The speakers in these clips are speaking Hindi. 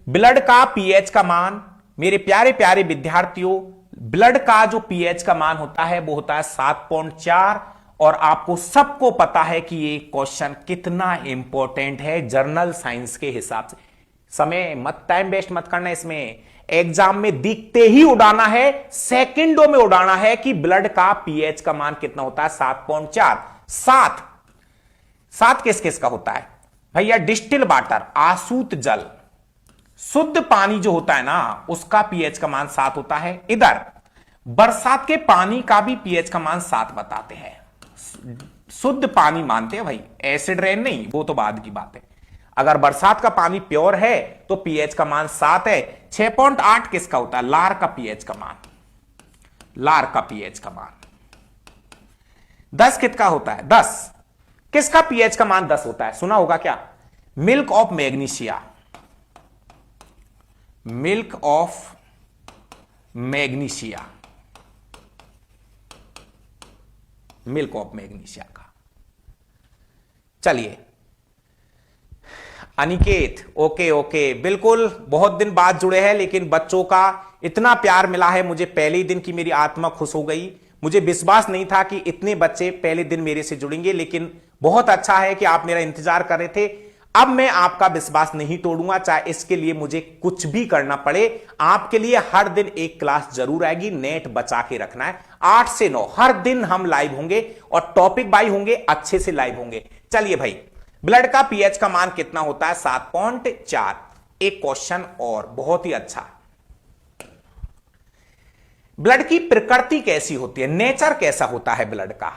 ब्लड का पीएच का मान, मेरे प्यारे प्यारे विद्यार्थियों, ब्लड का जो पीएच का मान होता है वो होता है 7.4। और आपको सबको पता है कि ये क्वेश्चन कितना इंपॉर्टेंट है जर्नल साइंस के हिसाब से। समय मत, टाइम वेस्ट मत करना इसमें, एग्जाम में दिखते ही उड़ाना है, सेकंडों में उड़ाना है कि ब्लड का पीएच का मान कितना होता है 7.4। सात किस किस का होता है भैया? डिस्टिल वाटर, आसूत जल, शुद्ध पानी जो होता है ना उसका पीएच का मान 7 होता है। इधर बरसात के पानी का भी पीएच का मान 7 बताते हैं। शुद्ध पानी मानते हैं भाई, एसिड रेन नहीं, वो तो बाद की बात है। अगर बरसात का पानी प्योर है तो पीएच का मान 7 है। 6.8 किसका होता है? लार का पीएच का मान, लार का पीएच का मान। 10 किसका होता है? 10 किसका पीएच का मान 10 होता है? सुना होगा क्या? Milk of magnesia, milk of magnesia, milk of magnesia का। चलिए अनिकेत, ओके ओके, बिल्कुल बहुत दिन बाद जुड़े हैं, लेकिन बच्चों का इतना प्यार मिला है मुझे पहले ही दिन की मेरी आत्मा खुश हो गई। मुझे विश्वास नहीं था कि इतने बच्चे पहले दिन मेरे से जुड़ेंगे, लेकिन बहुत अच्छा है कि आप मेरा इंतजार कर रहे थे। अब मैं आपका विश्वास नहीं तोड़ूंगा, चाहे इसके लिए मुझे कुछ भी करना पड़े। आपके लिए हर दिन एक क्लास जरूर आएगी, नेट बचा के रखना है। 8 से 9 हर दिन हम लाइव होंगे और टॉपिक बाई होंगे, अच्छे से लाइव होंगे। चलिए भाई, ब्लड का पीएच का मान कितना होता है? 7.4। एक क्वेश्चन और बहुत ही अच्छा, ब्लड की प्रकृति कैसी होती है? नेचर कैसा होता है ब्लड का?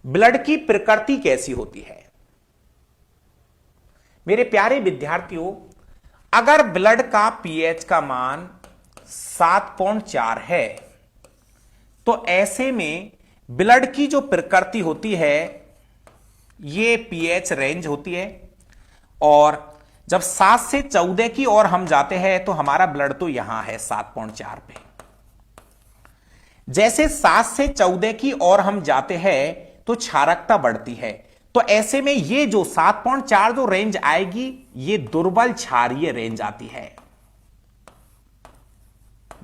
ब्लड की प्रकृति कैसी होती है? मेरे प्यारे विद्यार्थियों, अगर ब्लड का पीएच का मान 7.4 है तो ऐसे में ब्लड की जो प्रकृति होती है ये पीएच रेंज होती है। और जब 7 से 14 की ओर हम जाते हैं तो हमारा ब्लड तो यहां है 7.4 पे। जैसे 7 से 14 की ओर हम जाते हैं तो क्षारकता बढ़ती है। तो ऐसे में ये जो 7.4 जो रेंज आएगी ये दुर्बल क्षारीय रेंज आती है,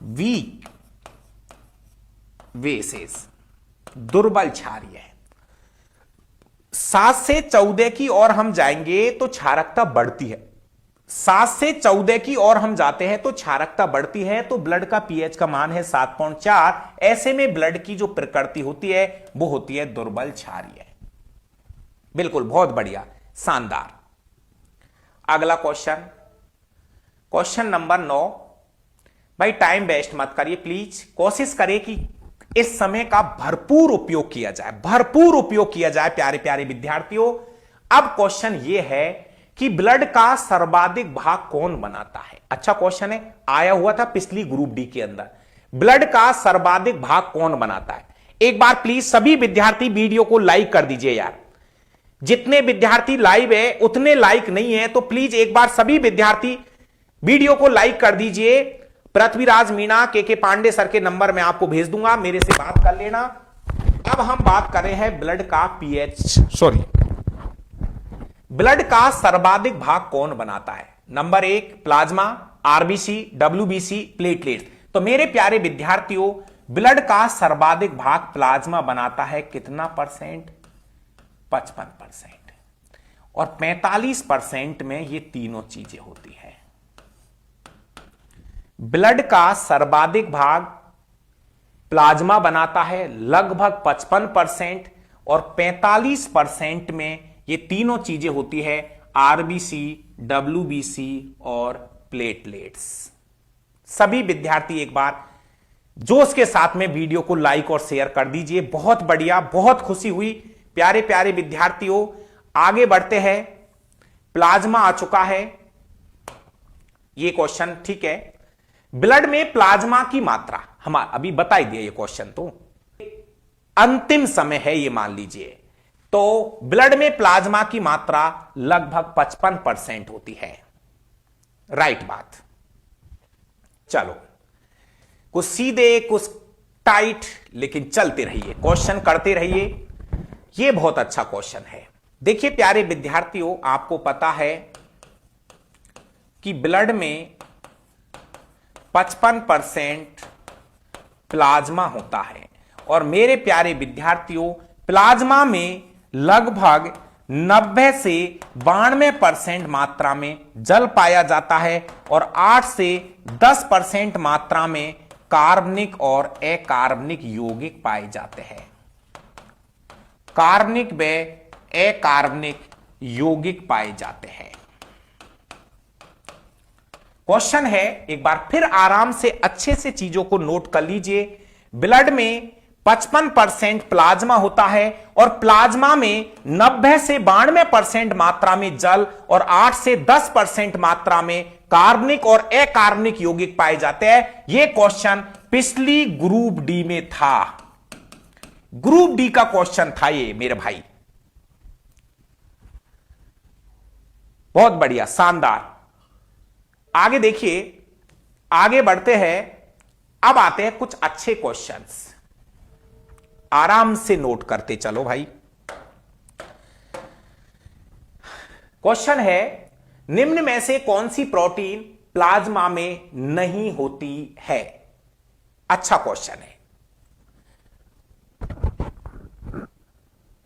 वीक वेसेस, दुर्बल क्षारीय। 7 से 14 की ओर हम जाएंगे तो क्षारकता बढ़ती है। 7 से 14 की ओर हम जाते हैं तो क्षारकता बढ़ती है, तो ब्लड का पीएच का मान है 7.4। ऐसे में ब्लड की जो प्रकृति होती है वो होती है दुर्बल क्षारीय। बिल्कुल, बहुत बढ़िया, शानदार। अगला क्वेश्चन, क्वेश्चन नंबर 9। भाई टाइम वेस्ट मत करिए प्लीज, कोशिश करें कि इस समय का भरपूर उपयोग किया जाए, भरपूर उपयोग किया जाए प्यारे प्यारे विद्यार्थियों। अब क्वेश्चन यह है कि ब्लड का सर्वाधिक भाग कौन बनाता है? अच्छा क्वेश्चन है, आया हुआ था पिछली ग्रुप डी के अंदर। ब्लड का सर्वाधिक भाग कौन बनाता है? एक बार प्लीज सभी विद्यार्थी वीडियो को लाइक कर दीजिए यार। जितने विद्यार्थी लाइव है उतने लाइक नहीं है, तो प्लीज एक बार सभी विद्यार्थी वीडियो को लाइक कर दीजिए। पृथ्वीराज मीणा, के पांडे सर के नंबर मैं आपको भेज दूंगा, मेरे से बात कर लेना। अब हम बात कर रहे हैं ब्लड का पीएच, सॉरी, ब्लड का सर्वाधिक भाग कौन बनाता है? Number 1 plasma, RBC, WBC, platelets. तो मेरे प्यारे विद्यार्थियों, ब्लड का सर्वाधिक भाग प्लाज्मा बनाता है कितना परसेंट? 55%। और 45% में ये तीनों चीजें होती है। ब्लड का सर्वाधिक भाग प्लाज्मा बनाता है लगभग 55%, और 45% में ये तीनों चीजें होती है, आरबीसी, डब्ल्यूबीसी और प्लेटलेट्स। सभी विद्यार्थी एक बार जोश के साथ में वीडियो को लाइक और शेयर कर दीजिए। बहुत बढ़िया, बहुत खुशी हुई प्यारे प्यारे विद्यार्थियों। आगे बढ़ते हैं, प्लाज्मा आ चुका है ये क्वेश्चन, ठीक है। ब्लड में प्लाज्मा की मात्रा हम अभी बता ही दिया, ये क्वेश्चन तो अंतिम समय है ये मान लीजिए। तो ब्लड में प्लाज्मा की मात्रा लगभग 55% होती है, राइट बात। चलो कुछ सीधे कुछ टाइट, लेकिन चलते रहिए, क्वेश्चन करते रहिए। यह बहुत अच्छा क्वेश्चन है। देखिए प्यारे विद्यार्थियों, आपको पता है कि ब्लड में 55% प्लाज्मा होता है और मेरे प्यारे विद्यार्थियों प्लाज्मा में लगभग 90 से 92% मात्रा में जल पाया जाता है और 8 से 10% मात्रा में कार्बनिक और अकार्बनिक यौगिक पाए जाते हैं। कार्बनिक व अकार्बनिक यौगिक पाए जाते हैं। क्वेश्चन है, एक बार फिर आराम से अच्छे से चीजों को नोट कर लीजिए। ब्लड में 55% प्लाज्मा होता है और प्लाज्मा में 90 से 92% मात्रा में जल और 8 से 10% मात्रा में कार्बनिक और अकार्बनिक यौगिक पाए जाते हैं। यह क्वेश्चन पिछली ग्रुप डी में था। ग्रुप डी का क्वेश्चन था ये मेरे भाई। बहुत बढ़िया, शानदार। आगे देखिए, आगे बढ़ते हैं। अब आते हैं कुछ अच्छे क्वेश्चंस। आराम से नोट करते चलो भाई। क्वेश्चन है, निम्न में से कौन सी प्रोटीन प्लाज्मा में नहीं होती है? अच्छा क्वेश्चन है।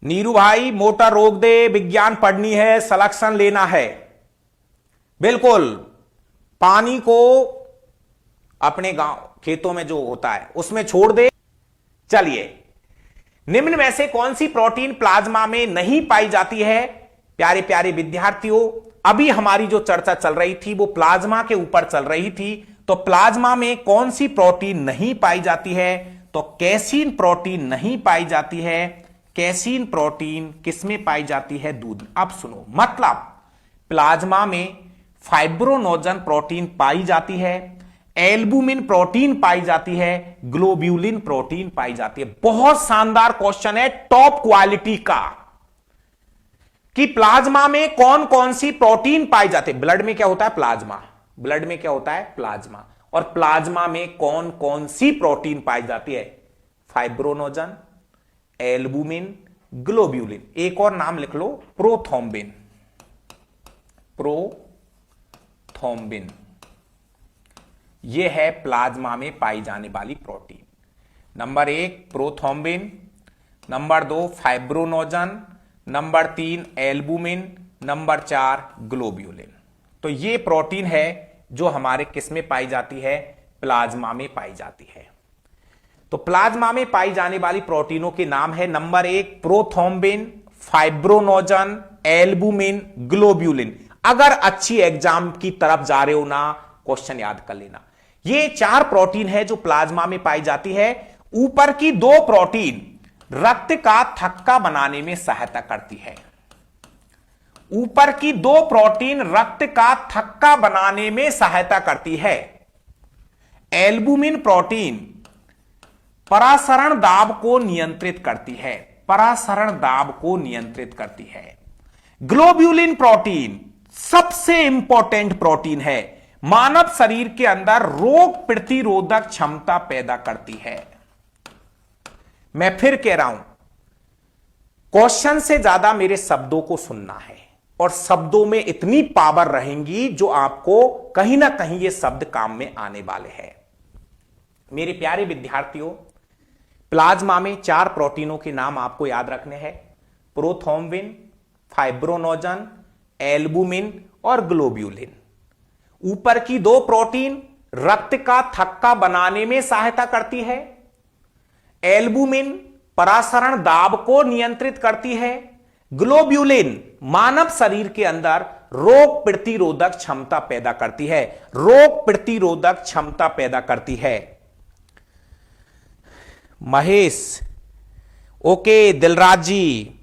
नीरू भाई मोटर रोक दे, विज्ञान पढ़नी है, सिलेक्शन लेना है। बिल्कुल, पानी को अपने गांव खेतों में जो होता है उसमें छोड़ दे। चलिए, निम्न में से कौन सी प्रोटीन प्लाज्मा में नहीं पाई जाती है? प्यारे प्यारे विद्यार्थियों, अभी हमारी जो चर्चा चल रही थी वो प्लाज्मा के ऊपर चल रही थी। तो प्लाज्मा में कौन सी प्रोटीन नहीं पाई जाती है? तो कैसीन प्रोटीन नहीं पाई जाती है। कैसीन प्रोटीन किसमें पाई जाती है? दूध। अब सुनो, मतलब प्लाज्मा में फाइब्रोनोजन प्रोटीन पाई जाती है, एल्बुमिन प्रोटीन पाई जाती है, ग्लोब्यूलिन प्रोटीन पाई जाती है। बहुत शानदार क्वेश्चन है, टॉप क्वालिटी का, कि प्लाज्मा में कौन कौन सी प्रोटीन पाई जाती है। ब्लड में क्या होता है? प्लाज्मा। ब्लड में क्या होता है? प्लाज्मा। और प्लाज्मा में कौन कौन सी प्रोटीन पाई जाती है? Fibrinogen, albumin, globulin. एक और नाम लिख लो, प्रोथ्रोम्बिन। प्रोथ्रोम्बिन, यह है प्लाज्मा में पाई जाने वाली protein. Number 1 prothrombin, number 2 fibrinogen, number 3 albumin, number 4 globulin. तो यह प्रोटीन है जो हमारे किस में पाई जाती है? प्लाज्मा में पाई जाती है। तो प्लाज्मा में पाई जाने वाली प्रोटीनों के नाम है, number 1 prothrombin, fibrinogen, albumin, globulin. अगर अच्छी एग्जाम की तरफ जा रहे हो ना, क्वेश्चन याद कर लेना। ये 4 प्रोटीन है जो प्लाज्मा में पाई जाती है। ऊपर की 2 प्रोटीन रक्त का थक्का बनाने में सहायता करती है। ऊपर की 2 प्रोटीन रक्त का थक्का बनाने में सहायता करती है। एल्बुमिन प्रोटीन परासरण दाब को नियंत्रित करती है। परासरण दाब को नियंत्रित करती है। ग्लोब्यूलिन प्रोटीन सबसे इंपॉर्टेंट प्रोटीन है, मानव शरीर के अंदर रोग प्रतिरोधक क्षमता पैदा करती है। मैं फिर कह रहा हूं, क्वेश्चन से ज्यादा मेरे शब्दों को सुनना है और शब्दों में इतनी पावर रहेंगी जो आपको कहीं ना कहीं ये शब्द काम में आने वाले हैं। मेरे प्यारे विद्यार्थियों, प्लाज्मा में 4 प्रोटीनों के नाम आपको याद रखने हैं, प्रोथ्रोम्बिन, फाइब्रोनोजन, एल्बुमिन और ग्लोब्यूलिन। ऊपर की 2 प्रोटीन रक्त का थक्का बनाने में सहायता करती है। एल्बुमिन परासरण दाब को नियंत्रित करती है। ग्लोब्यूलिन मानव शरीर के अंदर रोग प्रतिरोधक क्षमता पैदा करती है। रोग प्रतिरोधक क्षमता पैदा करती है। महेश, ओके, दिलराज जी,